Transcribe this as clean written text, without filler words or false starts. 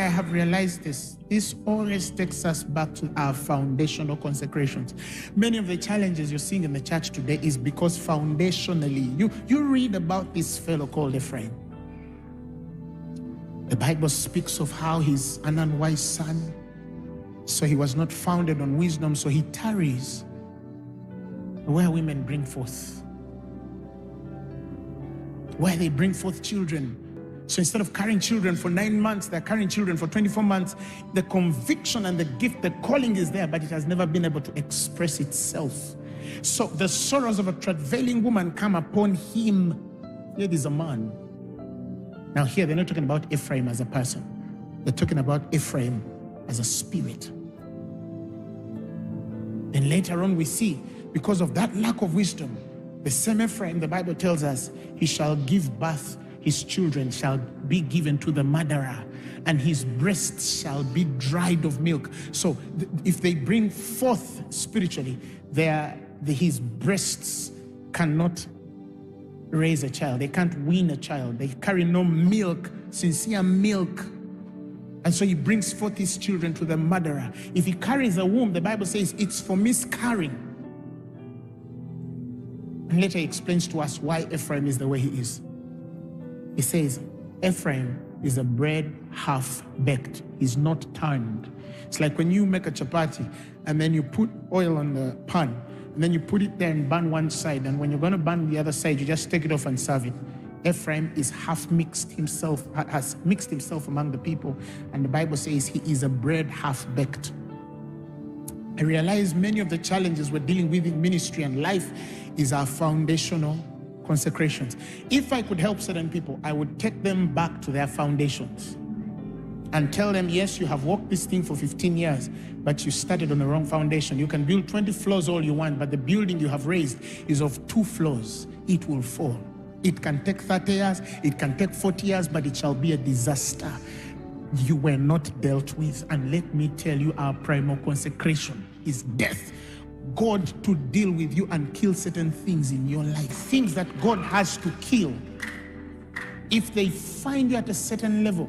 have realized this always takes us back to our foundational consecrations. Many of the challenges you're seeing in the church today is because foundationally, you read about this fellow called Ephraim. The Bible speaks of how he's an unwise son, so he was not founded on wisdom, so he tarries where women bring forth, where they bring forth children. So instead of carrying children for 9 months, they're carrying children for 24 months. The conviction and the gift, the calling is there, but it has never been able to express itself. So the sorrows of a travailing woman come upon him. Here is a man. Now here, they're not talking about Ephraim as a person. They're talking about Ephraim as a spirit. Then later on we see, because of that lack of wisdom, the same Ephraim, the Bible tells us, he shall give birth, his children shall be given to the murderer, and his breasts shall be dried of milk. So if they bring forth spiritually, his breasts cannot raise a child. They can't wean a child. They carry no milk, sincere milk. And so he brings forth his children to the murderer. If he carries a womb, the Bible says it's for miscarrying. And later he explains to us why Ephraim is the way he is. He says, Ephraim is a bread half-baked. He's not turned. It's like when you make a chapati and then you put oil on the pan and then you put it there and burn one side, and when you're going to burn the other side, you just take it off and serve it. Ephraim is has mixed himself among the people, and the Bible says he is a bread half-baked. I realize many of the challenges we're dealing with in ministry and life is our foundational consecrations. If I could help certain people, I would take them back to their foundations and tell them, yes, you have walked this thing for 15 years, but you started on the wrong foundation. You can build 20 floors all you want, but the building you have raised is of 2 floors. It will fall. It can take 30 years, it can take 40 years, but it shall be a disaster. You were not dealt with. And let me tell you, our primal consecration is death. God to deal with you and kill certain things in your life, things that God has to kill. If they find you at a certain level,